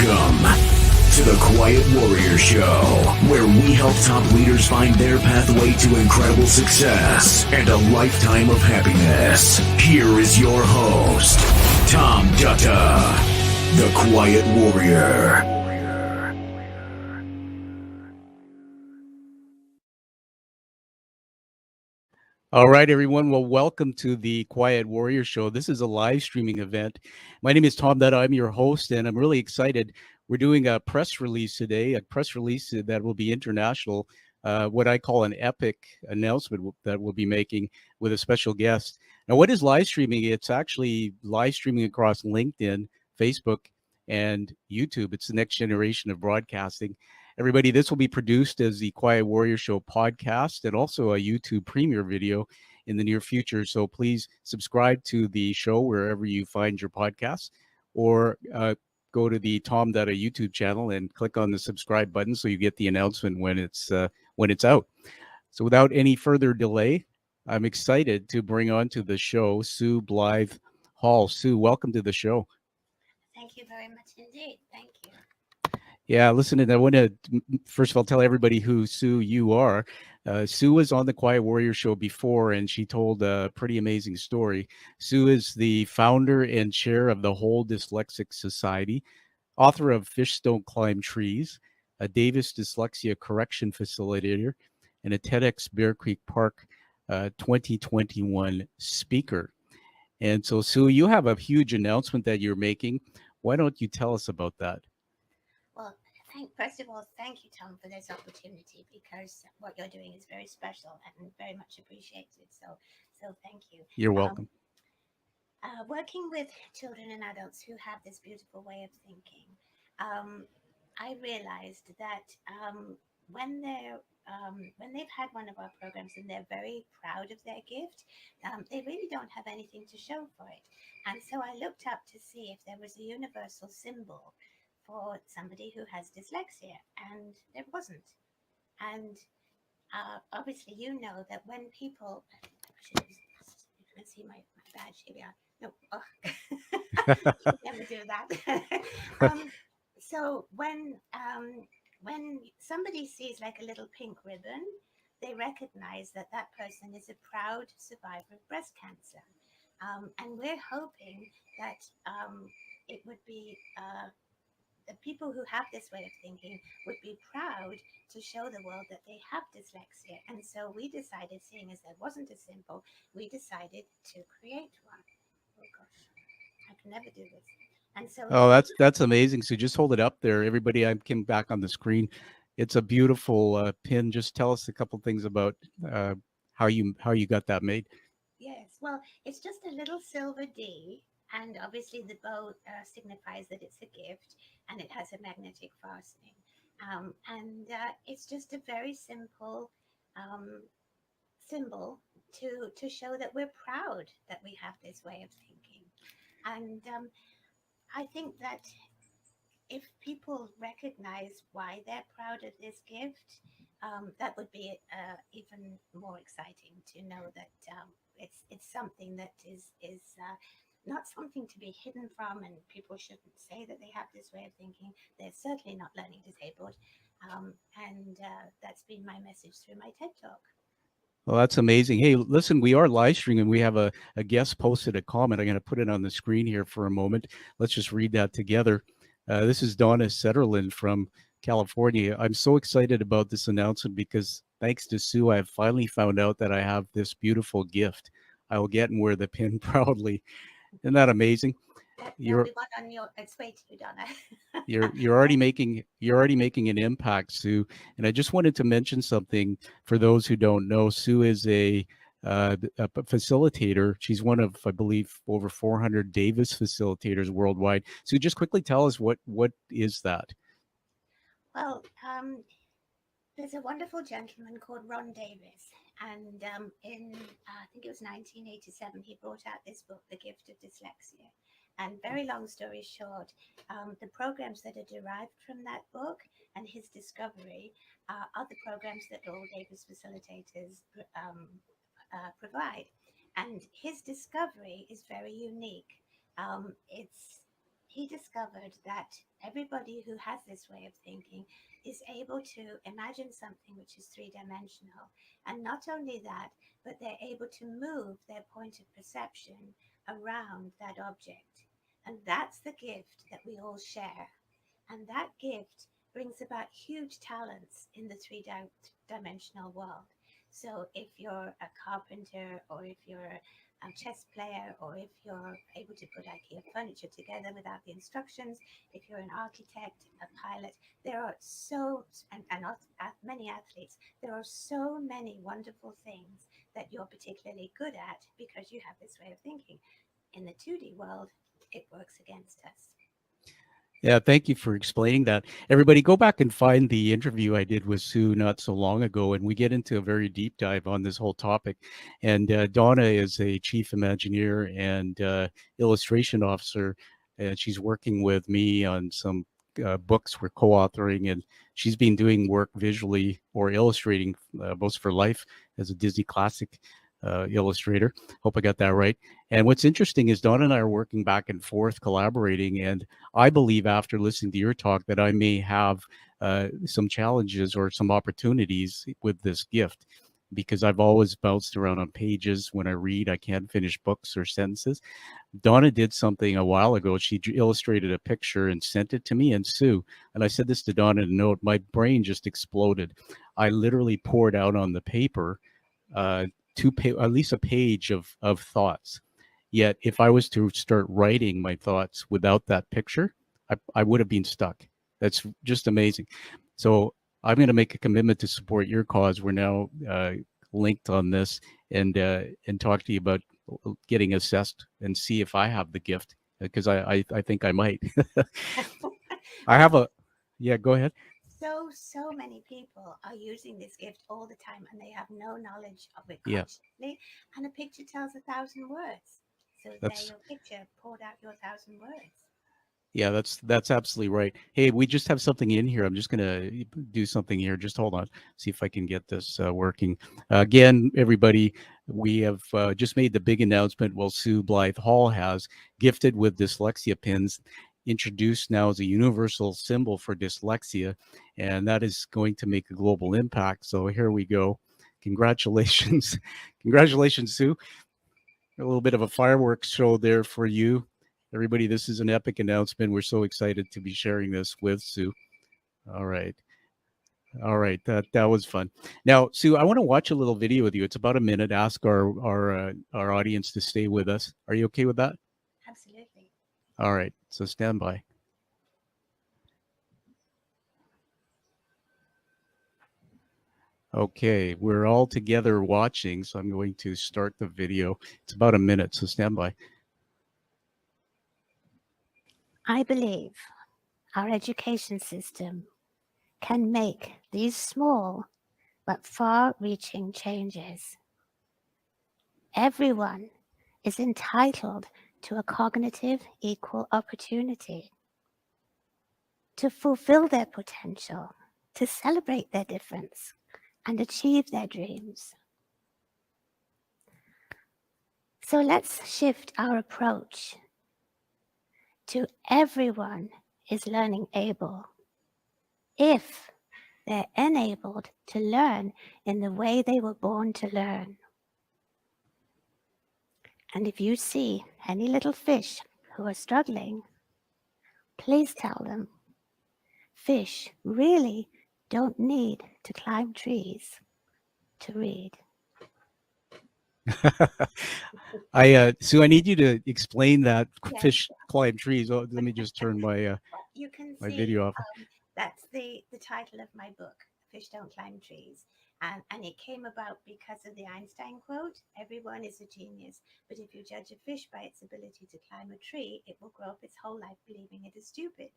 Welcome to the Quiet Warrior Show, where we help top leaders find their pathway to incredible success and a lifetime of happiness. Here is your host, Tom Dutta, the Quiet Warrior. All right, everyone. Well, welcome to the Quiet Warrior Show. This is a live streaming event. My name is Tom Dutta. I'm your host, and I'm really excited. We're doing a press release today, a press release that will be international, what I call an epic announcement that we'll be making with a special guest. Now, what is live streaming? It's actually live streaming across LinkedIn, Facebook, and YouTube. It's the next generation of broadcasting. Everybody, this will be produced as the Quiet Warrior Show podcast and also a YouTube premiere video in the near future. So please subscribe to the show wherever you find your podcasts, or go to the Tom Dutta YouTube channel and click on the subscribe button so you get the announcement when it's out. So without any further delay, I'm excited to bring on to the show Sue Blythe Hall. Sue, welcome to the show. Thank you very much indeed. Thank you. Yeah, listen, and I want to first of all tell everybody who Sue you are. Sue was on the Quiet Warrior Show before, and she told a pretty amazing story. Sue is the founder and chair of the Whole Dyslexic Society, author of Fish Don't Climb Trees, a Davis Dyslexia Correction Facilitator, and a TEDx Bear Creek Park 2021 speaker. And so, Sue, you have a huge announcement that you're making. Why don't you tell us about that? Well, first of all, thank you, Tom, for this opportunity, because what you're doing is very special and very much appreciated. So thank you. You're welcome. Working with children and adults who have this beautiful way of thinking, I realized that when they've had one of our programs and they're very proud of their gift, they really don't have anything to show for it. And so I looked up to see if there was a universal symbol for somebody who has dyslexia, and there wasn't. And obviously, you know that when people, you can see my badge, here we are. No, never do that. So when somebody sees like a little pink ribbon, they recognize that that person is a proud survivor of breast cancer. And we're hoping that it would be the people who have this way of thinking would be proud to show the world that they have dyslexia. And so we decided, seeing as there wasn't a symbol, we decided to create one. Oh gosh, I can never do this. And so that's amazing. So just hold it up there, everybody. I came back on the screen. It's a beautiful pin. Just tell us a couple things about how you got that made. Yes, well, it's just a little silver D, and obviously the bow signifies that it's a gift, and it has a magnetic fastening. And it's just a very simple symbol to show that we're proud that we have this way of thinking. And I think that if people recognize why they're proud of this gift, that would be even more exciting to know that it's something that is not something to be hidden from, and people shouldn't say that they have this way of thinking. They're certainly not learning disabled, and that's been my message through my TED Talk. Well, that's amazing. Hey, listen, we are live streaming. We have a guest posted a comment. I'm going to put it on the screen here for a moment. Let's just read that together. This is Donna Setterland from California. I'm so excited about this announcement because thanks to Sue, I have finally found out that I have this beautiful gift. I will get and wear the pin proudly. Isn't that amazing? You're on your it's way to you, Donna. you're already making an impact, Sue. And I just wanted to mention something for those who don't know. Sue is a facilitator. She's one of, I believe, over 400 Davis facilitators worldwide. So just quickly tell us what is that? Well, there's a wonderful gentleman called Ron Davis, and in I think it was 1987, he brought out this book, The Gift of Dyslexia. And very long story short, the programs that are derived from that book and his discovery are the programs that all Davis facilitators provide. And his discovery is very unique. he discovered that everybody who has this way of thinking is able to imagine something which is three dimensional. And not only that, but they're able to move their point of perception around that object. And that's the gift that we all share. And that gift brings about huge talents in the three dimensional world. So if you're a carpenter, or if you're a chess player, or if you're able to put IKEA furniture together without the instructions, if you're an architect, a pilot, there are many athletes, there are so many wonderful things that you're particularly good at because you have this way of thinking. In the 2D world, it works against us. Yeah, thank you for explaining that. Everybody, go back and find the interview I did with Sue not so long ago, and we get into a very deep dive on this whole topic. And Donna is a chief Imagineer and illustration officer, and she's working with me on some books we're co-authoring, and she's been doing work visually or illustrating most of her life as a Disney classic illustrator. Hope I got that right. And what's interesting is Donna and I are working back and forth, collaborating, and I believe after listening to your talk that I may have some challenges or some opportunities with this gift because I've always bounced around on pages. When I read, I can't finish books or sentences. Donna did something a while ago. She illustrated a picture and sent it to me and Sue. And I said this to Donna in a note. My brain just exploded. I literally poured out on the paper uh, at least a page of thoughts. Yet, if I was to start writing my thoughts without that picture, I would have been stuck. That's just amazing. So I'm going to make a commitment to support your cause. We're now linked on this, and talk to you about getting assessed and see if I have the gift because I think I might. I Well, have a yeah. Go ahead. so many people are using this gift all the time and they have no knowledge of it Yeah, consciously. And a picture tells 1,000 words. So there, that's your picture poured out your 1,000 words. Yeah, that's absolutely right. Hey, we just have something in here. I'm just gonna do something here. Just hold on, see if I can get this working. Again, everybody, we have just made the big announcement. Well, Sue Blythe Hall has gifted with dyslexia pins, introduced now as a universal symbol for dyslexia, and that is going to make a global impact. So here we go. Congratulations, congratulations, Sue. A little bit of a fireworks show there for you. Everybody, this is an epic announcement. We're so excited to be sharing this with Sue. All right. All right. That was fun. Now, Sue, I want to watch a little video with you. It's about a minute. Ask our audience to stay with us. Are you okay with that? Absolutely. All right. So stand by. Okay, we're all together watching, so I'm going to start the video. It's about a minute, so stand by. I believe our education system can make these small but far reaching changes. Everyone is entitled to a cognitive equal opportunity to fulfill their potential, to celebrate their difference, and achieve their dreams. So let's shift our approach to everyone is learning able if they're enabled to learn in the way they were born to learn. And if you see any little fish who are struggling, please tell them fish really don't need to climb trees to read. Sue, I need you to explain that Yes, fish climb trees. Oh, let me just turn you can my see video off. that's the title of my book, Fish Don't Climb Trees. And it came about because of the Einstein quote, everyone is a genius, but if you judge a fish by its ability to climb a tree, it will grow up its whole life believing it is stupid.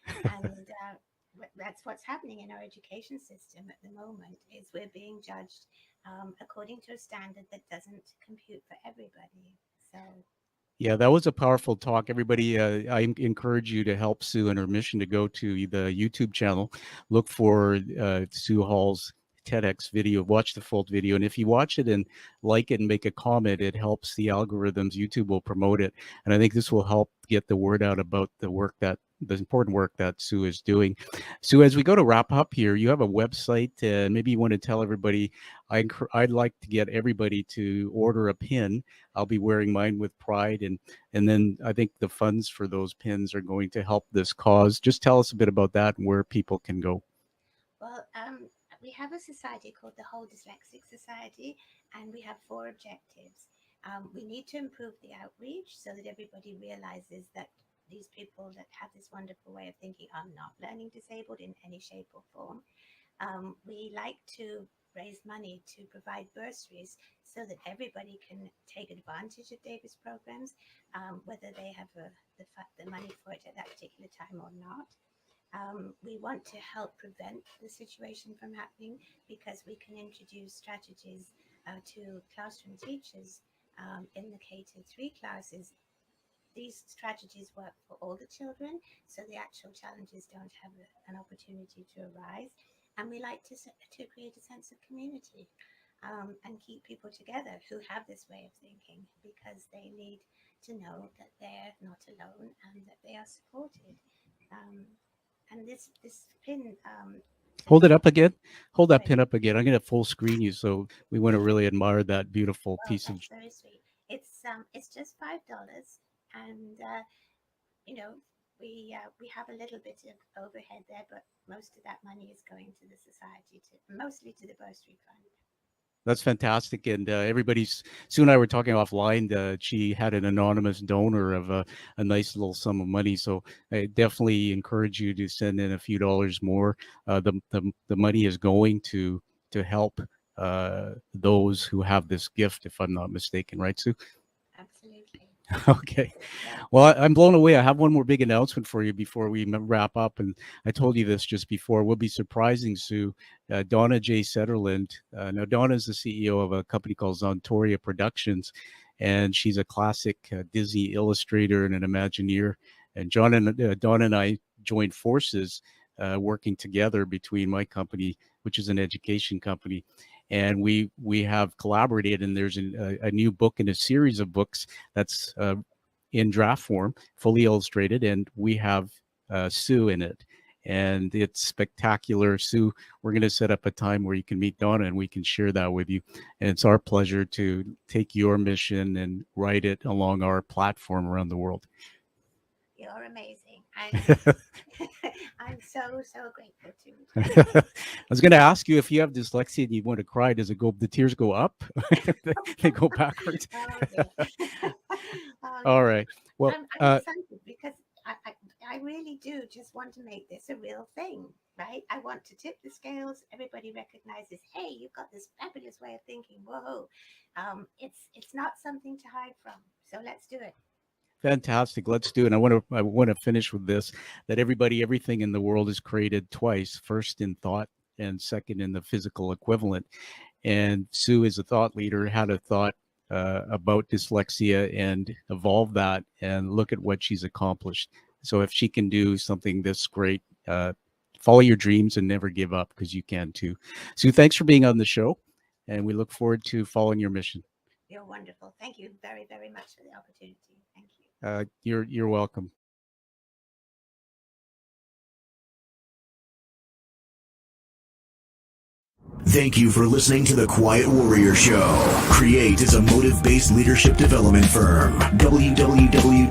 And that's what's happening in our education system at the moment is we're being judged according to a standard that doesn't compute for everybody. So Yeah, that was a powerful talk. Everybody, I encourage you to help Sue in her mission to go to the YouTube channel, look for Sue Hall's TEDx video, watch the full video. And if you watch it and like it and make a comment, it helps the algorithms. YouTube will promote it. And I think this will help get the word out about the important work that Sue is doing. Sue, as we go to wrap up here, you have a website, and maybe you want to tell everybody. I'd like to get everybody to order a pin. I'll be wearing mine with pride, and then I think the funds for those pins are going to help this cause. Just tell us a bit about that and where people can go. Well, we have a society called the Whole Dyslexic Society, and we have 4 objectives. We need to improve the outreach so that everybody realizes that these people that have this wonderful way of thinking are not learning disabled in any shape or form. We like to raise money to provide bursaries so that everybody can take advantage of Davis programs, whether they have the money for it at that particular time or not. We want to help prevent the situation from happening because we can introduce strategies to classroom teachers in the K-3 classes. These strategies work for all the children, so the actual challenges don't have an opportunity to arise. And we like to create a sense of community and keep people together who have this way of thinking, because they need to know that they're not alone and that they are supported. And this pin... Hold it up again. Hold that pin up again. I'm going to full screen you, so we want to really admire that beautiful piece of... Very sweet. It's just $5. And, we have a little bit of overhead there, but most of that money is going to the society, mostly to the bursary fund. That's fantastic. And Sue and I were talking offline. She had an anonymous donor of a nice little sum of money. So I definitely encourage you to send in a few dollars more. The money is going to help those who have this gift, if I'm not mistaken. Right, Sue? Absolutely. Okay. Well, I'm blown away. I have one more big announcement for you before we wrap up. And I told you this just before. We'll be surprising Sue. Donna J. Setterland. Now, Donna is the CEO of a company called Zontoria Productions, and she's a classic Disney illustrator and an Imagineer. And Donna and I joined forces working together between my company, which is an education company. And we have collaborated, and there's a new book and a series of books that's in draft form, fully illustrated, and we have Sue in it. And it's spectacular. Sue, we're going to set up a time where you can meet Donna and we can share that with you. And it's our pleasure to take your mission and write it along our platform around the world. You're amazing. I'm so grateful to you. I was going to ask you, if you have dyslexia and you want to cry, the tears go up? They go backwards? All right. Well, I'm excited because I really do just want to make this a real thing, right? I want to tip the scales. Everybody recognizes, hey, you've got this fabulous way of thinking. Whoa. It's not something to hide from. So let's do it. Fantastic. Let's do it. I want to finish with this, that everything in the world is created twice, first in thought and second in the physical equivalent. And Sue is a thought leader, had a thought about dyslexia and evolved that, and look at what she's accomplished. So if she can do something this great, follow your dreams and never give up, because you can too. Sue, thanks for being on the show, and we look forward to following your mission. You're wonderful. Thank you very, very much for the opportunity. Thank you. You're welcome. Thank you for listening to The Quiet Warrior Show. Create is a motive-based leadership development firm. www.kreat.ca